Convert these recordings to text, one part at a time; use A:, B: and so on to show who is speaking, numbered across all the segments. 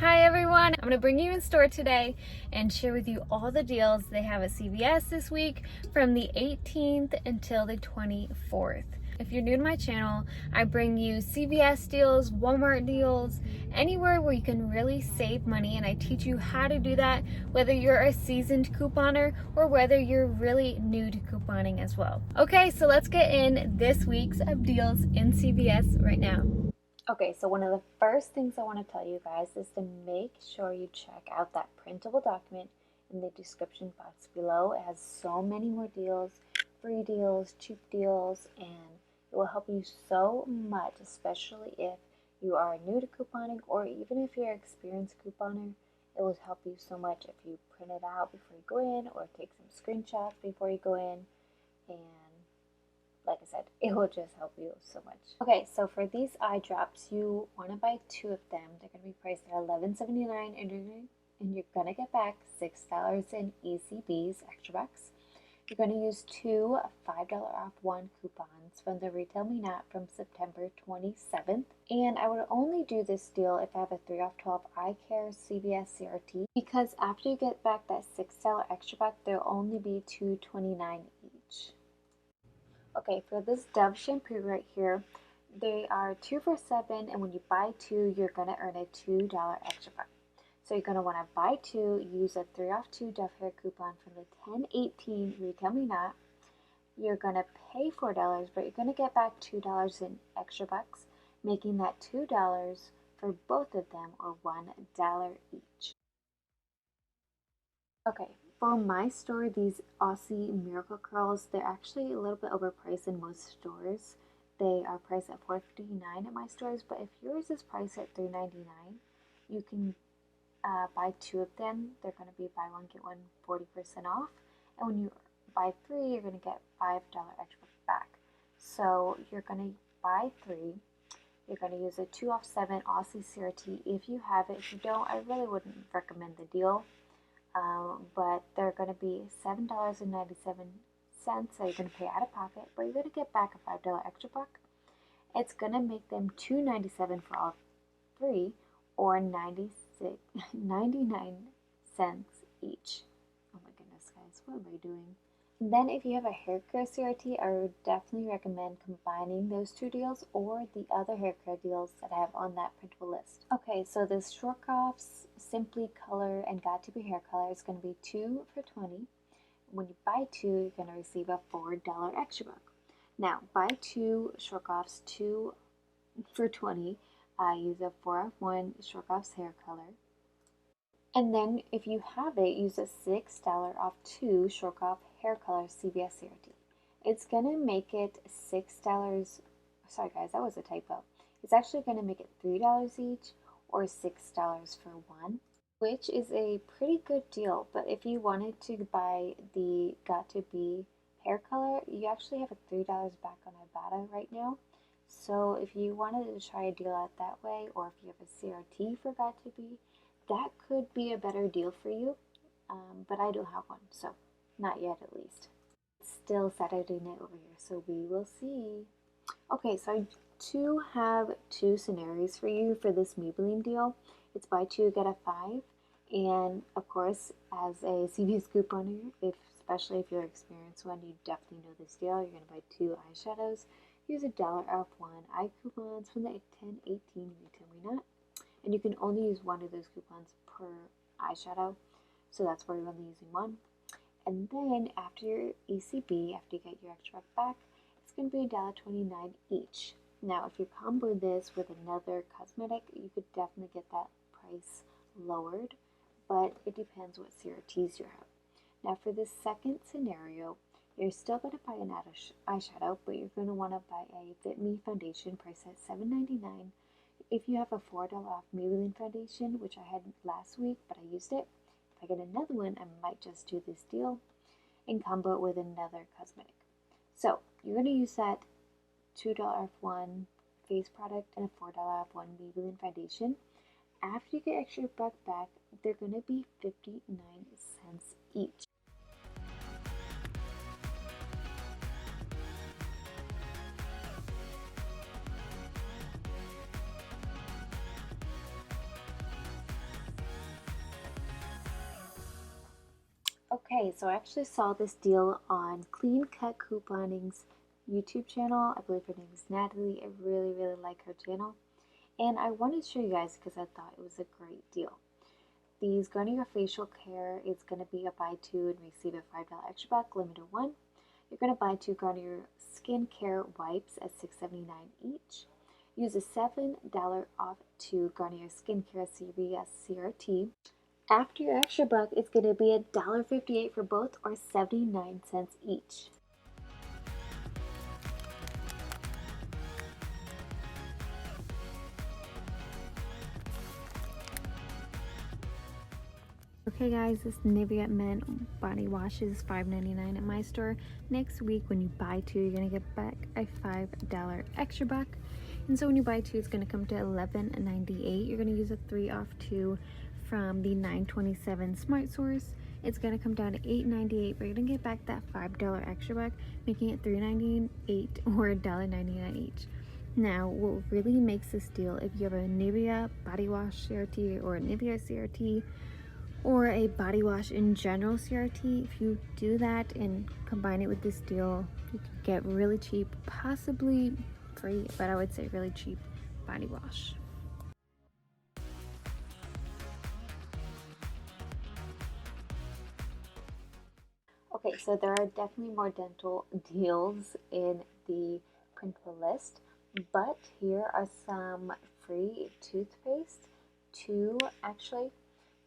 A: Hi everyone, I'm going to bring you in store today and share with you all the deals they have at CVS this week from the 18th until the 24th. If you're new to my channel, I bring you CVS deals, Walmart deals, anywhere where you can really save money, and I teach you how to do that, whether you're a seasoned couponer or whether you're really new to couponing as well. Okay, so let's get in this week's of deals in CVS right now. Okay, so one of the first things I want to tell you guys is to make sure you check out that printable document in the description box below. It has so many more deals, free deals, cheap deals, and it will help you so much, especially if you are new to couponing or even if you're an experienced couponer. It will help you so much if you print it out before you go in or take some screenshots before you go in, and like I said, it will just help you so much. Okay, so for these eye drops, you want to buy 2 of them. They're going to be priced at $11.79, and you're going to get back $6 in ECBs, extra bucks. You're going to use 2 $5 off 1 coupons from the Retail Me Not from September 27th. And I would only do this deal if I have a 3 off 12 eye care CVS CRT, because after you get back that $6 extra buck, there'll only be $2.29 each. Okay, for this Dove shampoo right here, they are 2 for $7, and when you buy 2, you're going to earn a $2 extra buck. So you're going to want to buy 2, use a 3 off 2 Dove hair coupon from the 10/18 Retail Me Not. You're going to pay $4, but you're going to get back $2 in extra bucks, making that $2 for both of them, or $1 each. Okay, for my store, these Aussie Miracle Curls, they're actually a little bit overpriced in most stores. They are priced at $4.59 at my stores, but if yours is priced at $3.99, you can buy 2 of them. They're going to be buy 1 get 1 40% off, and when you buy 3, you're going to get $5 extra back. So you're going to buy 3. You're going to use a 2 off 7 Aussie CRT if you have it. If you don't, I really wouldn't recommend the deal. But they're going to be $7.97, so you're going to pay out of pocket, but you're going to get back a $5 extra buck. It's going to make them $2.97 for all 3, or 99 cents each. Oh my goodness, guys, what am I doing? And then if you have a hair care CRT, I would definitely recommend combining those 2 deals or the other hair care deals that I have on that printable list. Okay, so this Shortcroft's Simply Color and Got To Be Hair Color is going to be 2 for $20. When you buy 2, you're going to receive a $4 extra buck. Now, buy 2 Shortcroft's 2 for $20. Use a 4 off 1 Shortcroft's hair color. And then if you have it, use a $6 off 2 Shortcroft hair color CVS CRT. It's going to make it $6. Sorry guys, that was a typo. It's actually going to make it $3 each, or $6 for 1, which is a pretty good deal. But if you wanted to buy the Got To Be hair color, you actually have a $3 back on Ibotta right now. So if you wanted to try a deal out that way, or if you have a CRT for Got To Be, that could be a better deal for you. But I don't have one, so not yet at least. It's still Saturday night over here, so we will see. Okay, so I have 2 scenarios for you for this Maybelline deal. It's buy 2, get a 5. And of course, as a CVS couponer, especially if you're an experienced one, you definitely know this deal. You're going to buy 2 eyeshadows. Use a $1 off 1 eye coupons from the 10/18 Retail Me Not. And you can only use 1 of those coupons per eyeshadow. So that's why you're only using 1. And then after your ECB, after you get your extra back, it's going to be $1.29 each. Now, if you combo this with another cosmetic, you could definitely get that price lowered, but it depends what CRTs you have. Now, for this second scenario, you're still going to buy an eyeshadow, but you're going to want to buy a Fit Me foundation priced at $7.99. If you have a $4 off Maybelline foundation, which I had last week, but I used it, if I get another one, I might just do this deal and combo it with another cosmetic. So you're going to use that $2 off 1 face product and a $4 off 1 Maybelline foundation. After you get extra buck back, they're going to be 59 cents each. Okay, so I actually saw this deal on Clean Cut Couponing's YouTube channel. I believe her name is Natalie. I really, really like her channel. And I wanted to show you guys because I thought it was a great deal. These Garnier Facial Care is going to be a buy two and receive a $5 extra buck, limited one. You're going to buy two Garnier Skin Care Wipes at $6.79 each. Use a $7 off two Garnier Skin Care CVS CRT. After your extra buck, it's going to be $1.58 for both, or 79 cents each. Okay guys, this Nivea Men body wash is $5.99 at my store. Next week when you buy two, you're going to get back a $5 extra buck. And so when you buy two, it's going to come to $11.98. You're going to use a 3 off 2 from the $9.27 Smart Source. It's going to come down to $8.98, but you're going to get back that $5 extra buck, making it $3.98 or $1.99 each. Now, what really makes this deal, if you have a Nivea body wash CRT or a Nivea CRT, or a body wash in general CRT, if you do that and combine it with this deal, you can get really cheap, possibly free, but I would say really cheap body wash. Okay, so there are definitely more dental deals in the printable list, but here are some free toothpaste, two actually.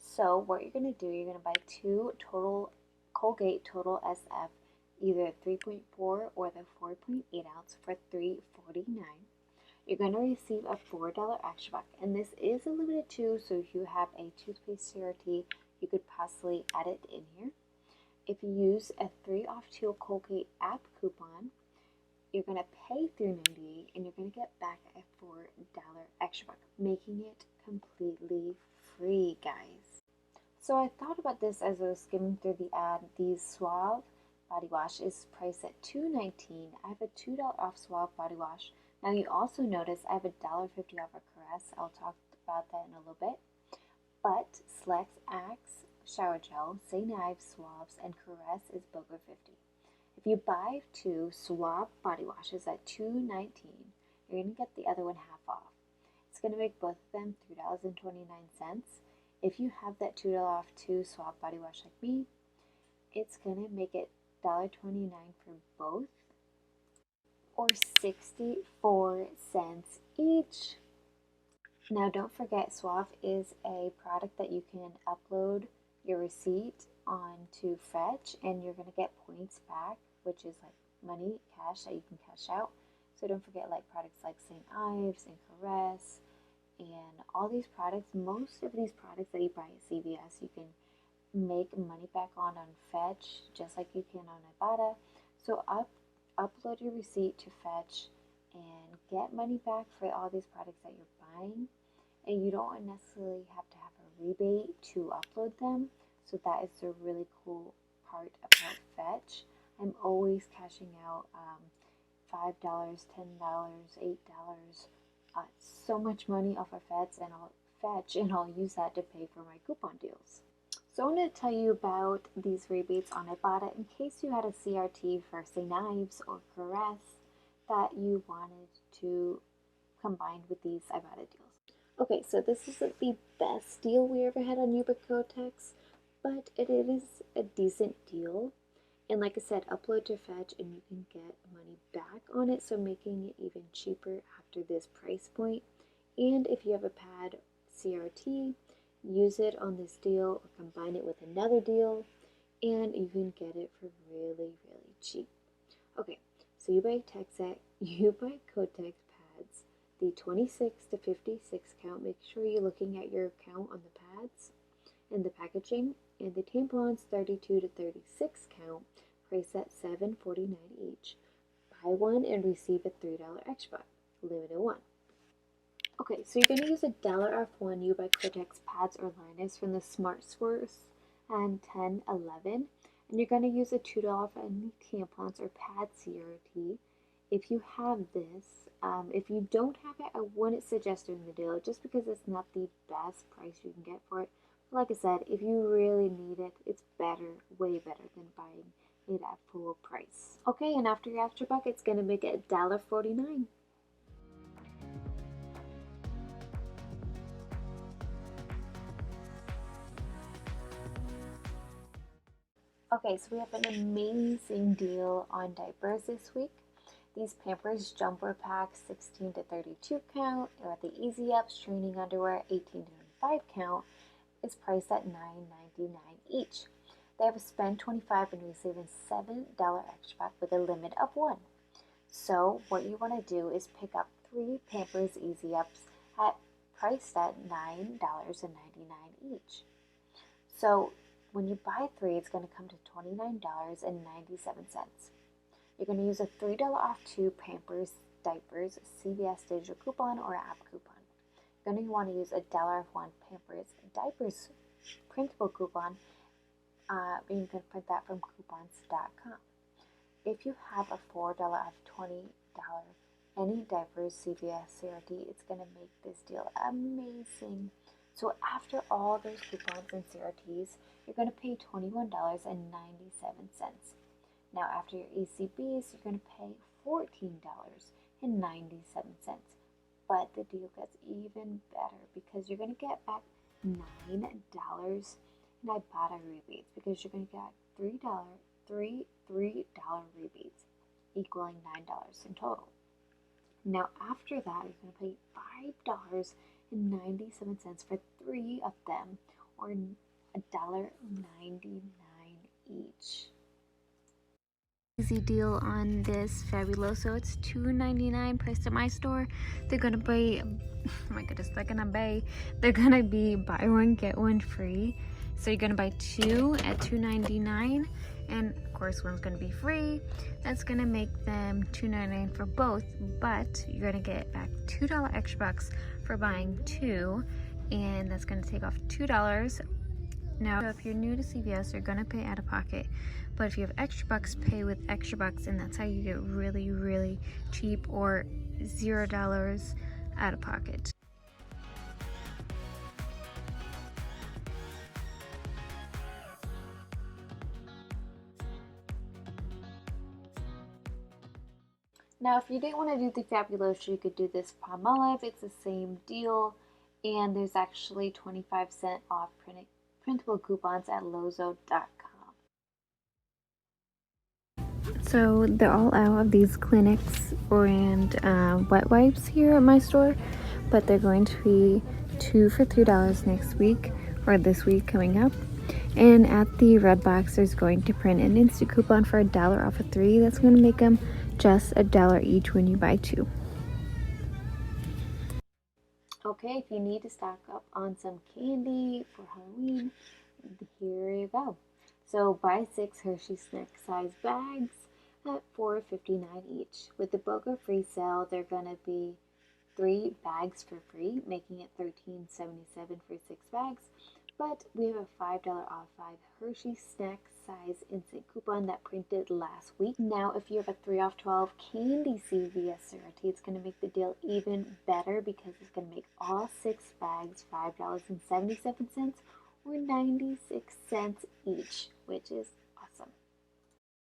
A: So what you're going to do, you're going to buy two Colgate Total SF, either 3.4 or the 4.8 ounce for $3.49. You're going to receive a $4 extra buck, and this is a limited two, so if you have a toothpaste CRT, you could possibly add it in here. If you use a 3 off 2 Colgate app coupon, you're going to pay $3.98 and you're going to get back a $4 extra buck, making it completely free, guys. So I thought about this as I was skimming through the ad. The Suave body wash is priced at $2.19. I have a $2 off Suave body wash. Now you also notice I have a $1.50 off a Caress. I'll talk about that in a little bit. But Slex Axe shower gel, St. Ives Suaves, and Caress is Boga 50. If you buy two Suave body washes at $2.19, you're going to get the other one half off. It's going to make both of them $3.29. If you have that $2 off two Suave body wash like me, it's going to make it $1.29 for both, or 64 cents each. Now don't forget, Suave is a product that you can upload your receipt onto Fetch and you're going to get points back, which is like money, cash that you can cash out. So don't forget, like products like St. Ives and Caress and all these products, most of these products that you buy at CVS, you can make money back on Fetch, just like you can on Ibotta. So upload your receipt to Fetch and get money back for all these products that you're buying. And you don't necessarily have to have a rebate to upload them. So that is the really cool part about Fetch. I'm always cashing out $5, $10, $8, so much money off of Fetch, and I'll use that to pay for my coupon deals. So I want to tell you about these rebates on Ibotta in case you had a CRT for St. Ives or Caress that you wanted to combine with these Ibotta deals. Okay, so this isn't the best deal we ever had on UPDATED, but it is a decent deal. And like I said, upload to Fetch and you can get money back on it, so making it even cheaper after this price point. And if you have a pad CRT, use it on this deal or combine it with another deal and you can get it for really, really cheap. Okay, so you buy you buy Kotex pads, the 26 to 56 count. Make sure you're looking at your count on the pads and the packaging. And the tampons 32 to 36 count, priced at $7.49 each. Buy one and receive a $3 extra buck, limited one. Okay, so you're going to use a $1 off one you buy Kotex pads or liners from the Smart Source and 10-11, and you're going to use a $2 off any tampons or pad CRT if you have this. If you don't have it, I wouldn't suggest doing the deal just because it's not the best price you can get for it. Like I said, if you really need it, it's better, way better than buying it at full price. Okay, and after your extra buck, it's gonna make it $1.49. Okay, so we have an amazing deal on diapers this week. These Pampers Jumper Packs 16 to 32 count, or the Easy Ups Training Underwear 18 to 25 count, is priced at $9.99 each. They have a spend $25 and receive a $7 extra back with a limit of 1. So what you want to do is pick up 3 Pampers Easy Ups priced at $9.99 each. So when you buy 3, it's going to come to $29.97. You're going to use a $3 off 2 Pampers Diapers CVS digital coupon or app coupon. You're going to want to use a $1 off 1 Pampers Diapers printable coupon. You can print that from coupons.com. If you have a $4 off $20 any diapers CVS CRT, it's going to make this deal amazing. So after all those coupons and CRTs, you're going to pay $21.97. Now after your ECBs, you're going to pay $14.97. But the deal gets even better because you're going to get back $9 in Ibotta rebates, because you're going to get $3 rebates equaling $9 in total. Now after that, you're going to pay $5.97 for 3 of them, or $1.99 each. Easy deal on this Fabuloso. It's $2.99 priced at my store. They're gonna be, oh my goodness, they're gonna be buy one get one free. So you're gonna buy 2 at $2.99, and of course one's gonna be free. That's gonna make them $2.99 for both, but you're gonna get back $2 extra bucks for buying 2, and that's gonna take off $2. Now, if you're new to CVS, you're gonna pay out of pocket, but if you have extra bucks, pay with extra bucks, and that's how you get really, really cheap or $0 out of pocket. Now, if you didn't want to do the Fabuloso, you could do this Palmolive. It's the same deal, and there's actually 25% off printable coupons at lozo.com. So they're all out of these Clinics and wet wipes here at my store, but they're going to be 2 for $3 next week, or this week coming up. And at the Red Box, there's going to print an instant coupon for $1 off of 3. That's going to make them just $1 each when you buy 2. Okay, if you need to stock up on some candy for Halloween, here you go. So buy 6 Hershey snack size bags at $4.59 each. With the BOGO free sale, they're gonna be 3 bags for free, making it $13.77 for 6 bags. But we have a $5 off 5 Hershey snack size instant coupon that printed last week. Now, if you have a 3 off 12 candy CVS CRT, it's going to make the deal even better, because it's going to make all 6 bags $5.77 or 96 cents each, which is awesome.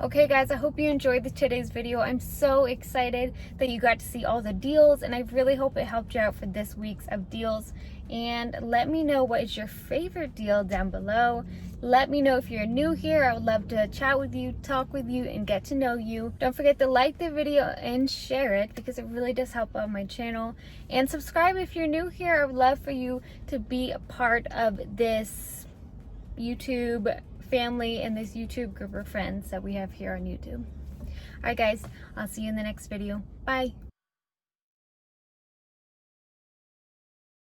A: Okay guys, I hope you enjoyed today's video. I'm so excited that you got to see all the deals, and I really hope it helped you out for this week's of deals. And let me know what is your favorite deal down below. Let me know if you're new here. I would love to chat with you, talk with you, and get to know you. Don't forget to like the video and share it, because it really does help out my channel. And subscribe if you're new here. I would love for you to be a part of this YouTube family and this YouTube group of friends that we have here on YouTube. Alright guys, I'll see you in the next video. Bye!